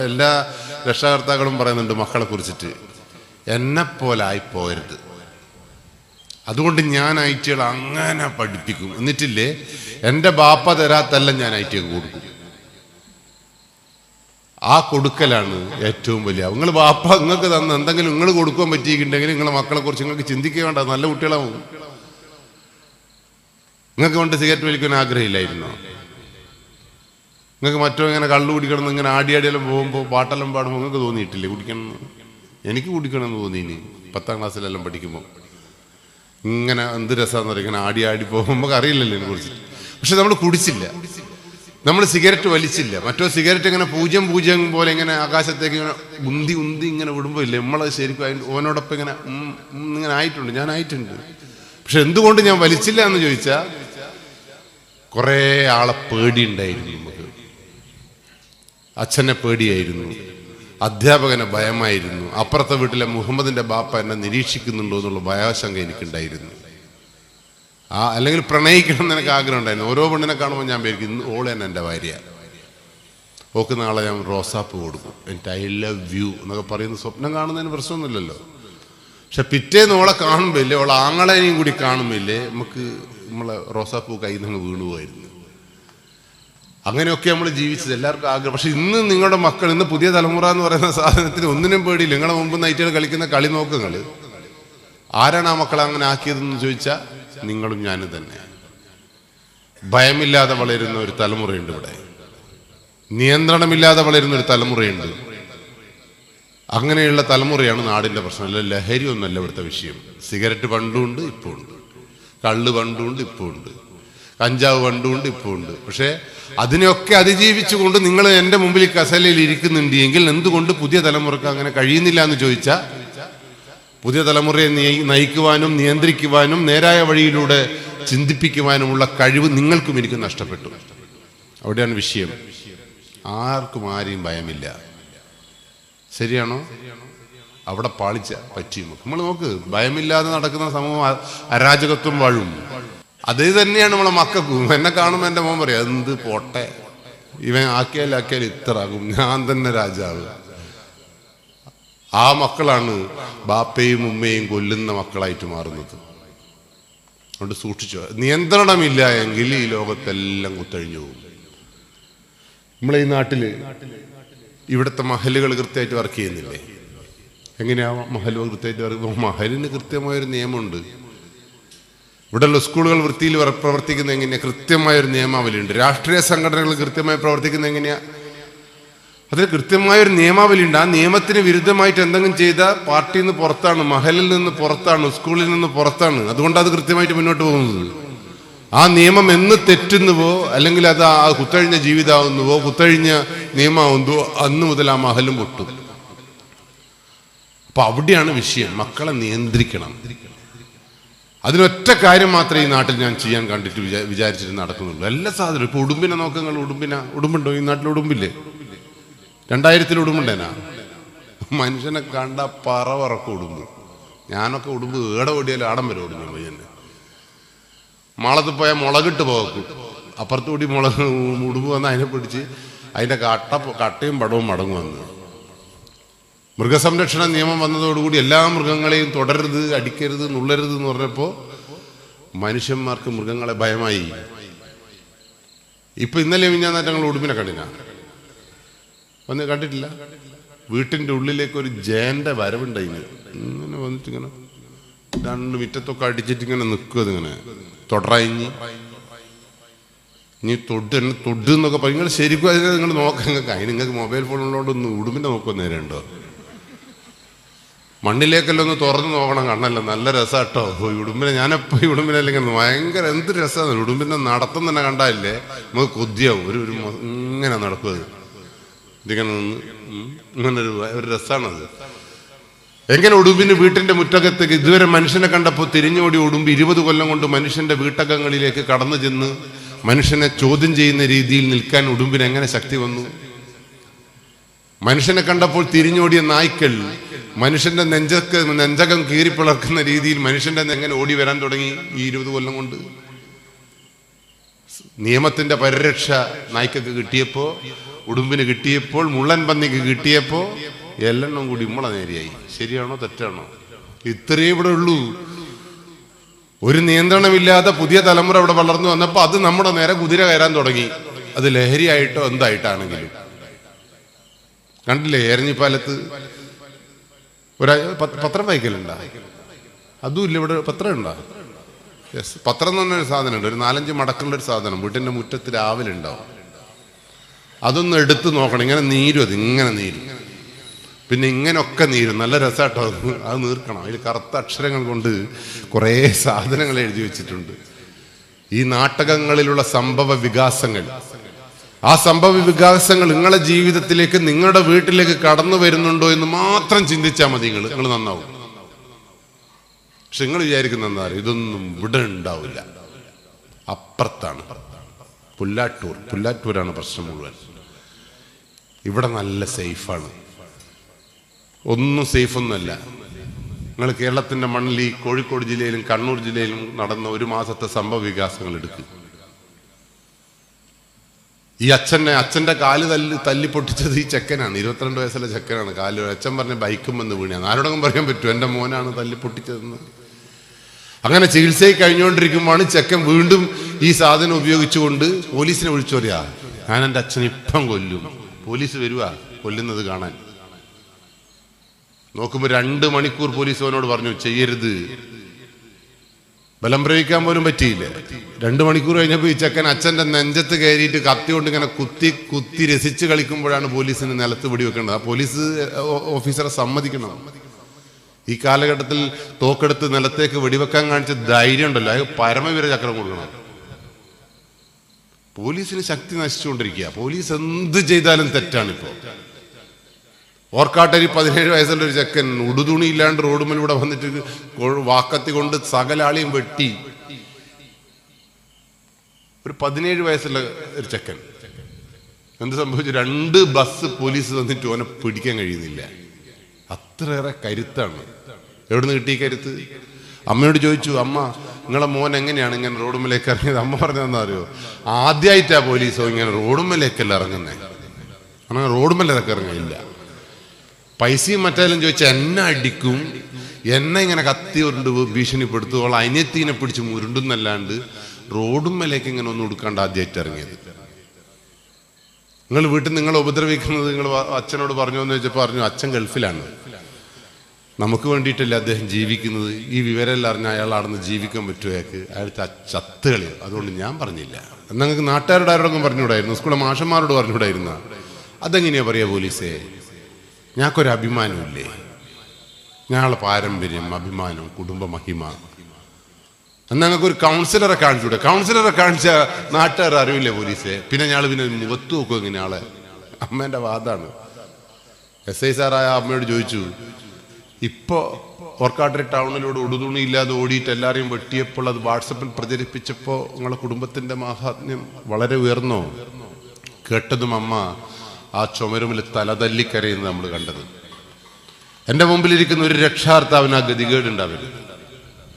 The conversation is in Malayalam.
എല്ലാ രക്ഷാകർത്താക്കളും പറയുന്നുണ്ട് മക്കളെ കുറിച്ചിട്ട്, എന്നെപ്പോലെ ആയിപ്പോകരുത്. അതുകൊണ്ട് ഞാൻ ഐറ്റികൾ അങ്ങനെ പഠിപ്പിക്കും. എന്നിട്ടില്ലേ എൻ്റെ ബാപ്പ തരാത്തല്ല ഞാൻ ഐറ്റിയൊക്കെ കൊടുക്കും. ആ കൊടുക്കലാണ് ഏറ്റവും വലിയ. നിങ്ങൾ ബാപ്പ നിങ്ങൾക്ക് തന്ന എന്തെങ്കിലും നിങ്ങൾ കൊടുക്കാൻ പറ്റിയിട്ടുണ്ടെങ്കിൽ നിങ്ങളെ മക്കളെ കുറിച്ച് നിങ്ങൾക്ക് ചിന്തിക്കേണ്ട, നല്ല കുട്ടികളാവും. നിങ്ങൾക്ക് കൊണ്ട് സിഗരറ്റ് വലിക്കാൻ ആഗ്രഹമില്ലായിരുന്നോ? നിങ്ങൾക്ക് മറ്റോ ഇങ്ങനെ കള്ളു കുടിക്കണം എന്ന് ഇങ്ങനെ ആടിയാടിയെല്ലാം പോകുമ്പോൾ പാട്ടെല്ലാം പാടുമ്പോൾ നിങ്ങൾക്ക് തോന്നിയിട്ടില്ലേ കുടിക്കണം? എനിക്ക് കുടിക്കണമെന്ന് തോന്നിയിനി 10ാം ക്ലാസ്സിലെല്ലാം പഠിക്കുമ്പോൾ. ഇങ്ങനെ എന്ത് രസമാണെന്ന് പറയും, ഇങ്ങനെ ആടി പോകുമ്പോൾ നമുക്ക് അറിയില്ലല്ലോ ഇതിനെ കുറിച്ച്. പക്ഷെ നമ്മൾ കുടിച്ചില്ല, നമ്മൾ സിഗരറ്റ് വലിച്ചില്ല. മറ്റോ സിഗരറ്റ് ഇങ്ങനെ പൂജ്യം പോലെ ഇങ്ങനെ ആകാശത്തേക്ക് ഇങ്ങനെ ഉന്തി ഇങ്ങനെ വിടുമ്പോൾ ഇല്ലേ നമ്മളത് ശരിക്കും ഓനോടൊപ്പം ഇങ്ങനെ ആയിട്ടുണ്ട്. ഞാൻ ആയിട്ടുണ്ട്. പക്ഷെ എന്തുകൊണ്ട് ഞാൻ വലിച്ചില്ല എന്ന് ചോദിച്ചാൽ കുറേ ആളെ പേടിയുണ്ടായിരുന്നു. നമുക്ക് അച്ഛനെ പേടിയായിരുന്നു, അധ്യാപകനെ ഭയമായിരുന്നു, അപ്പുറത്തെ വീട്ടിലെ മുഹമ്മദിന്റെ ബാപ്പ എന്നെ നിരീക്ഷിക്കുന്നുണ്ടോ എന്നുള്ള ഭയാശങ്ക എനിക്കുണ്ടായിരുന്നു. അല്ലെങ്കിൽ പ്രണയിക്കണം എന്ന് എനിക്ക് ആഗ്രഹം ഉണ്ടായിരുന്നു. ഓരോ പെണ്ണിനെ കാണുമ്പോൾ ഞാൻ വിചാരിക്കും ഓള് തന്നെ എൻ്റെ ഭാര്യ, ഓക്ക് നാളെ ഞാൻ റോസാപ്പ് കൊടുക്കും, എനിക്ക് ഐ ലവ് യു എന്നൊക്കെ പറയുന്ന സ്വപ്നം കാണുന്നതിന് പ്രശ്നമൊന്നുമില്ലല്ലോ. പക്ഷെ പിറ്റേന്ന് ഓളെ കാണുമ്പില്ലേ, ഓളെ ആങ്ങളെയും കൂടി കാണുമ്പില്ലേ, നമുക്ക് നമ്മളെ റോസാപ്പൂ കയ്യിൽ നിന്ന് വീണുപോയിരുന്നു. അങ്ങനെയൊക്കെ നമ്മൾ ജീവിച്ചത്, എല്ലാവർക്കും ആഗ്രഹം. പക്ഷെ ഇന്ന് നിങ്ങളുടെ മക്കൾ, ഇന്ന് പുതിയ തലമുറ എന്ന് പറയുന്ന സാധനത്തിന് ഒന്നിനും പേടിയില്ല. നിങ്ങളെ മുമ്പ് നൈറ്റുകൾ കളിക്കുന്ന കളി നോക്കുങ്ങൾ. ആരാണ് ആ മക്കളെ അങ്ങനെ ആക്കിയതെന്ന് ചോദിച്ചാൽ നിങ്ങളും ഞാനും തന്നെ. ഭയമില്ലാതെ വളരുന്ന ഒരു തലമുറയുണ്ട് ഇവിടെ, നിയന്ത്രണമില്ലാതെ വളരുന്ന ഒരു തലമുറയുണ്ട്. അങ്ങനെയുള്ള തലമുറയാണ് നാടിന്റെ പ്രശ്നം. അല്ല ലഹരി ഒന്നല്ല ഇവിടുത്തെ വിഷയം. സിഗരറ്റ് പണ്ടുണ്ട്, ഇപ്പോൾ ഉണ്ട്. കള്ള് പണ്ടുണ്ട്, ഇപ്പോൾ ഉണ്ട്. കഞ്ചാവ് പണ്ടുണ്ട്, ഇപ്പോൾ ഉണ്ട്. പക്ഷേ അതിനെയൊക്കെ അതിജീവിച്ചുകൊണ്ട് നിങ്ങൾ എൻ്റെ മുമ്പിൽ കസേലയിൽ ഇരിക്കുന്നുണ്ട് എങ്കിൽ എന്തുകൊണ്ട് പുതിയ തലമുറക്ക് അങ്ങനെ കഴിയുന്നില്ല എന്ന് ചോദിച്ചാൽ, പുതിയ തലമുറയെ നയിക്കുവാനും നിയന്ത്രിക്കുവാനും നേരായ വഴിയിലൂടെ ചിന്തിപ്പിക്കുവാനുമുള്ള കഴിവ് നിങ്ങൾക്കും എനിക്കും നഷ്ടപ്പെട്ടു. അവിടെയാണ് വിഷയം. ആർക്കും ആരെയും ഭയമില്ല. ശരിയാണോ? അവിടെ പാളിച്ച പറ്റി. നമ്മൾ നോക്ക്, ഭയമില്ലാതെ നടക്കുന്ന സമൂഹം അരാജകത്വം വാഴും. അത് തന്നെയാണ് നമ്മളെ മക്കൾക്കും. എന്നെ കാണുമ്പോൾ എൻ്റെ മോൻ പറയാം, എന്ത് പോട്ടെ, ഇവൻ ആക്കിയാൽ ഇത്ര ആകും, ഞാൻ തന്നെ രാജാവ്. ആ മക്കളാണ് ബാപ്പയും ഉമ്മയും കൊല്ലുന്ന മക്കളായിട്ട് മാറുന്നത്. അതുകൊണ്ട് സൂക്ഷിച്ചോ. നിയന്ത്രണമില്ല എങ്കിൽ ഈ ലോകത്തെല്ലാം കുത്തഴിഞ്ഞു പോകും. നമ്മളെ ഈ നാട്ടില് ഇവിടുത്തെ മഹലുകൾ കൃത്യമായിട്ട് വർക്ക് ചെയ്യുന്നില്ലേ? എങ്ങനെയാ മഹലുകൾ കൃത്യമായിട്ട് വർക്ക്? മഹലിന് കൃത്യമായൊരു നിയമമുണ്ട്. ഇവിടെയുള്ള സ്കൂളുകൾ വൃത്തിയിൽ പ്രവർത്തിക്കുന്ന എങ്ങനെയാ? കൃത്യമായൊരു നിയമാവലിയുണ്ട്. രാഷ്ട്രീയ സംഘടനകൾ കൃത്യമായി പ്രവർത്തിക്കുന്ന എങ്ങനെയാ? അതിന് കൃത്യമായൊരു നിയമാവലി ഉണ്ട്. ആ നിയമത്തിന് വിരുദ്ധമായിട്ട് എന്തെങ്കിലും ചെയ്താൽ പാർട്ടിയിൽ നിന്ന് പുറത്താണ്, മഹലിൽ നിന്ന് പുറത്താണ്, സ്കൂളിൽ നിന്ന് പുറത്താണ്. അതുകൊണ്ട് അത് കൃത്യമായിട്ട് മുന്നോട്ട് പോകുന്നത്. ആ നിയമം എന്ന് തെറ്റുന്നുവോ, അല്ലെങ്കിൽ അത് ആ കുത്തഴിഞ്ഞ ജീവിതമാവുന്നുവോ, കുത്തഴിഞ്ഞ നിയമമാവുന്നുവോ, അന്ന് മുതൽ ആ മഹലും പൊട്ടും. അപ്പൊ അവിടെയാണ് വിഷയം. മക്കളെ നിയന്ത്രിക്കണം. അതിനൊറ്റ കാര്യം മാത്രമേ ഈ നാട്ടിൽ ഞാൻ ചെയ്യാൻ കണ്ടിട്ട് വിചാരിച്ചിട്ട് നടക്കുന്നുള്ളൂ. എല്ലാ സാധനവും. ഇപ്പൊ ഉടുമ്പിനെ നോക്കുക. ഉടുമ്പുണ്ടോ ഈ നാട്ടിൽ? ഉടുമ്പില്ലേ? 2000 ഉടുമ്പുണ്ടേനാ? മനുഷ്യനെ കണ്ട പറവറക്കം ഉടുമ്പ്. ഞാനൊക്കെ ഉടുമ്പ് ഏടെ ഓടിയാലും ആടം വരെ ഓടുന്നു. പയ്യന്നെ മാളത്ത് പോയാൽ മുളകിട്ട് പോക്കും. അപ്പുറത്തുകൂടി ഉടുമ്പ് വന്ന് അതിനെ പിടിച്ച് അതിൻ്റെ കട്ടയും പടവും മടങ്ങും വന്ന്. മൃഗസംരക്ഷണ നിയമം വന്നതോടുകൂടി എല്ലാ മൃഗങ്ങളെയും തുടരരുത്, അടിക്കരുത്, നുള്ളരുത് എന്ന് പറഞ്ഞപ്പോൾ മനുഷ്യന്മാർക്ക് മൃഗങ്ങളെ ഭയമായി. ഇപ്പൊ ഇന്നലെ ഞാൻ ഞങ്ങൾ ഉടുമ്പിനെ കണ്ടിനാ? വന്ന് കണ്ടിട്ടില്ല? വീട്ടിൻ്റെ ഉള്ളിലേക്ക് ഒരു ജയന്റെ വരവുണ്ടായിന്. ഇങ്ങനെ വന്നിട്ട് ഇങ്ങനെ 2 മിറ്റത്തൊക്കെ അടിച്ചിട്ട് ഇങ്ങനെ നിൽക്കും. അതിങ്ങനെ തൊടറായിഞ്ഞ് ഇനി തൊഡ് എന്നൊക്കെ പറയും. നിങ്ങൾ ശരിക്കും അതിനെ നിങ്ങൾ നോക്കാൻ അതിന് നിങ്ങൾക്ക് മൊബൈൽ ഫോണുള്ളതുകൊണ്ടൊന്ന് ഉടുമ്പിൻ്റെ നോക്കാൻ നേരമുണ്ടോ? മണ്ണിലേക്കെല്ലാം ഒന്ന് തുറന്ന് നോക്കണം. കണ്ണല്ല നല്ല രസാട്ടോ ഉടുമ്പിനെ. ഞാനെപ്പോൾ ഈ ഉടുമ്പിനെ ഇങ്ങനെ ഭയങ്കര എന്ത് രസമാണ്. ഉടുമ്പിൻ്റെ നടത്തം തന്നെ കണ്ടാലേ നമുക്ക് കൊതിയാവും. ഒരു ഇങ്ങനെ നടക്കുന്നത് ഇതിങ്ങനെ ഇങ്ങനെ ഒരു രസമാണത്. എങ്ങനെ ഉടുമ്പിന് വീട്ടിന്റെ മുറ്റകത്തേക്ക് ഇതുവരെ മനുഷ്യനെ കണ്ടപ്പോൾ തിരിഞ്ഞോടി ഉടുമ്പ് 20 കൊല്ലം കൊണ്ട് മനുഷ്യന്റെ വീട്ടകങ്ങളിലേക്ക് കടന്നു ചെന്ന് മനുഷ്യനെ ചോദ്യം ചെയ്യുന്ന രീതിയിൽ നിൽക്കാൻ ഉടുമ്പിന് എങ്ങനെ ശക്തി വന്നു? മനുഷ്യനെ കണ്ടപ്പോൾ തിരിഞ്ഞോടിയ നായ്ക്കൾ മനുഷ്യന്റെ നെഞ്ചകം കീറിപ്പിളർക്കുന്ന രീതിയിൽ മനുഷ്യന്റെ എങ്ങനെ ഓടി വരാൻ തുടങ്ങി ഈ 20 കൊല്ലം കൊണ്ട്? നിയമത്തിന്റെ പരിരക്ഷ നായ്ക്കൊക്കെ കിട്ടിയപ്പോ, ഉടുമ്പിന് കിട്ടിയപ്പോൾ, മുള്ളൻ പന്നിക്ക് കിട്ടിയപ്പോ എല്ലെണ്ണം കൂടി നമ്മളെ നേരെയായി. ശരിയാണോ തെറ്റാണോ? ഇത്രയേ ഇവിടെ ഉള്ളൂ. ഒരു നിയന്ത്രണമില്ലാതെ പുതിയ തലമുറ ഇവിടെ വളർന്നു വന്നപ്പോ അത് നമ്മുടെ നേരെ കുതിര കയറാൻ തുടങ്ങി. അത് ലഹരിയായിട്ടോ എന്തായിട്ടാണെങ്കിലും. കണ്ടില്ലേ എരഞ്ഞിപ്പാലത്ത് പത്രം വായിക്കലുണ്ടാ? അതും ഇല്ല ഇവിടെ. പത്രം ഉണ്ടാ? യെസ്, പത്രം എന്ന് പറഞ്ഞൊരു സാധനം ഉണ്ട്. ഒരു 4-5 മടക്കുള്ളൊരു സാധനം വീട്ടിന്റെ മുറ്റത്ത് രാവിലെ ഉണ്ടാവും. അതൊന്ന് എടുത്ത് നോക്കണം. ഇങ്ങനെ നീരും, അത് ഇങ്ങനെ നീരും, പിന്നെ ഇങ്ങനെയൊക്കെ നീരും. നല്ല രസമാട്ടോ അത് നീർക്കണം. അതിൽ കറുത്ത അക്ഷരങ്ങൾ കൊണ്ട് കുറേ സാധനങ്ങൾ എഴുതി വെച്ചിട്ടുണ്ട്. ഈ നാടകങ്ങളിലുള്ള സംഭവ വികാസങ്ങൾ, ആ സംഭവ വികാസങ്ങൾ നിങ്ങളുടെ ജീവിതത്തിലേക്ക്, നിങ്ങളുടെ വീട്ടിലേക്ക് കടന്നു വരുന്നുണ്ടോ എന്ന് മാത്രം ചിന്തിച്ചാൽ മതി. നിങ്ങൾ നന്നാവും. പക്ഷെ നിങ്ങൾ വിചാരിക്കുന്ന എന്താ, ഇതൊന്നും ഇവിടെ ഉണ്ടാവില്ല, അപ്പുറത്താണ്. പുല്ലാറ്റൂരാണ് പ്രശ്നം മുഴുവൻ. ഇവിടെ നല്ല സേഫാണ്. ഒന്നും സേഫൊന്നുമല്ല. നിങ്ങൾ കേരളത്തിന്റെ മണ്ണിൽ ഈ കോഴിക്കോട് ജില്ലയിലും കണ്ണൂർ ജില്ലയിലും നടന്ന 1 മാസത്തെ സംഭവ വികാസങ്ങൾ എടുക്കുക. ഈ അച്ഛന്റെ കാല് തല്ലി പൊട്ടിച്ചത് ഈ ചെക്കനാണ്. 22 വയസ്സുള്ള ചെക്കനാണ്. കാല് അച്ഛൻ പറഞ്ഞ ബൈക്കും വന്ന് വീണാണ്. ആരോടെങ്കിലും പറയാൻ പറ്റുമോ എൻ്റെ മോനാണ് തല്ലി പൊട്ടിച്ചതെന്ന്? അങ്ങനെ ചികിത്സയിൽ കഴിഞ്ഞുകൊണ്ടിരിക്കുമ്പോഴാണ് ചെക്കൻ വീണ്ടും ഈ സാധനം ഉപയോഗിച്ചുകൊണ്ട് പോലീസിനെ വിളിച്ചു പറയാ, ഞാൻ എൻ്റെ അച്ഛൻ ഇപ്പം കൊല്ലും. പോലീസ് വരുവാ കൊല്ലുന്നത് കാണാൻ. നോക്കുമ്പോൾ 2 മണിക്കൂർ പോലീസ് അവനോട് പറഞ്ഞു ചെയ്യരുത്. ബലം പ്രയോഗിക്കാൻ പോലും പറ്റിയില്ല. 2 മണിക്കൂർ കഴിഞ്ഞപ്പോൾ ഈ ചെക്കൻ അച്ഛൻ്റെ നെഞ്ചത്ത് കയറിയിട്ട് കത്തി കൊണ്ട് ഇങ്ങനെ കുത്തി രസിച്ച് കളിക്കുമ്പോഴാണ് പോലീസിന് നിലത്ത് വെടിവെക്കേണ്ടത്. ആ പോലീസ് ഓഫീസറെ സമ്മതിക്കണം. ഈ കാലഘട്ടത്തിൽ തോക്കെടുത്ത് നിലത്തേക്ക് വെടിവെക്കാൻ കാണിച്ച ധൈര്യം ഉണ്ടല്ലോ, അത് പരമവീര ചക്രം കൊടുക്കണം. പോലീസിന് ശക്തി നശിച്ചുകൊണ്ടിരിക്കുക. പോലീസ് എന്ത് ചെയ്താലും തെറ്റാണിപ്പോ. ഓർക്കാട്ടരി 17 വയസ്സുള്ള ഒരു ചെക്കൻ ഉടുതുണി ഇല്ലാണ്ട് റോഡുമ്മിലൂടെ വന്നിട്ട് വാക്കത്തി കൊണ്ട് സകലാളിയും വെട്ടി. ഒരു 17 വയസ്സുള്ള ഒരു ചെക്കൻ എന്ത് സംഭവിച്ചു? 2 ബസ് പോലീസ് വന്നിട്ട് ഓനെ പിടിക്കാൻ കഴിയുന്നില്ല. അത്രയേറെ കരുത്താണ്. എവിടുന്ന് കിട്ടി കരുത്ത്? അമ്മയോട് ചോദിച്ചു, അമ്മ നിങ്ങളെ മോൻ എങ്ങനെയാണ് ഇങ്ങനെ റോഡുമ്മിലേക്ക് ഇറങ്ങിയത്? അമ്മ പറഞ്ഞതെന്നാ അറിയോ, ആദ്യമായിട്ടാ പോലീസോ ഇങ്ങനെ റോഡുമ്മിലേക്കല്ല ഇറങ്ങുന്നേ. അങ്ങനെ റോഡുമ്മിലൊക്കെ ഇറങ്ങില്ല. പൈസയും മറ്റാലും ചോദിച്ചാൽ എന്നെ അടിക്കും, എന്നെ ഇങ്ങനെ കത്തി ഉരുണ്ട് ഭീഷണിപ്പെടുത്തുവോളം അനിയത്തീനെ പിടിച്ച് മുരുണ്ടെന്നല്ലാണ്ട് റോഡുമ്മലേക്ക് ഇങ്ങനെ ഒന്നും കൊടുക്കാണ്ട് ആദ്യമായിട്ട് ഇറങ്ങിയത്. നിങ്ങൾ വീട്ടിൽ നിങ്ങളെ ഉപദ്രവിക്കുന്നത് നിങ്ങൾ അച്ഛനോട് പറഞ്ഞു എന്ന് വെച്ചപ്പോൾ പറഞ്ഞു അച്ഛൻ ഗൾഫിലാണ്, നമുക്ക് വേണ്ടിയിട്ടല്ല അദ്ദേഹം ജീവിക്കുന്നത്. ഈ വിവരമെല്ലാം അറിഞ്ഞ അയാൾ അവിടെ നിന്ന് ജീവിക്കാൻ പറ്റുമോ? അയാൾ ചത്തുകളി. അതുകൊണ്ട് ഞാൻ പറഞ്ഞില്ല. എന്നാൽ നിങ്ങൾക്ക് നാട്ടുകാരോട് ആരോടൊക്കെ പറഞ്ഞുകൂടായിരുന്നു, സ്കൂളിലെ മാഷന്മാരോട് പറഞ്ഞുകൂടായിരുന്ന? അതെങ്ങനെയാ പറയാ പോലീസേ? ഞങ്ങൾക്കൊരു അഭിമാനമില്ലേ? ഞങ്ങളുടെ പാരമ്പര്യം, അഭിമാനം, കുടുംബ മഹിമ. എന്നാൽ ഞങ്ങൾക്കൊരു കൗൺസിലറെ കാണിച്ചൂടെ? കൗൺസിലറെ കാണിച്ച നാട്ടുകാർ അറിവില്ലേ പോലീസേ? പിന്നെ ഞങ്ങൾ പിന്നെ മുഖത്ത് നോക്കും ഇങ്ങനെ ആളെ. അമ്മേൻ്റെ വാദമാണ്. SI സാറായ അമ്മയോട് ചോദിച്ചു, ഇപ്പോ ഓർക്കാട്ടരി ടൗണിലൂടെ ഉടുതുണി ഇല്ലാതെ ഓടിയിട്ട് എല്ലാവരെയും വെട്ടിയപ്പോൾ അത് വാട്സപ്പിൽ പ്രചരിപ്പിച്ചപ്പോൾ നിങ്ങളുടെ കുടുംബത്തിന്റെ മാഹാത്മ്യം വളരെ ഉയർന്നോ? കേട്ടതും അമ്മ ആ ചുമരുമിൽ തലതല്ലിക്കരയുന്നത് നമ്മൾ കണ്ടത്. എൻ്റെ മുമ്പിലിരിക്കുന്ന ഒരു രക്ഷാകർത്താവിന് ആ ഗതികേടുണ്ടാവരുത്.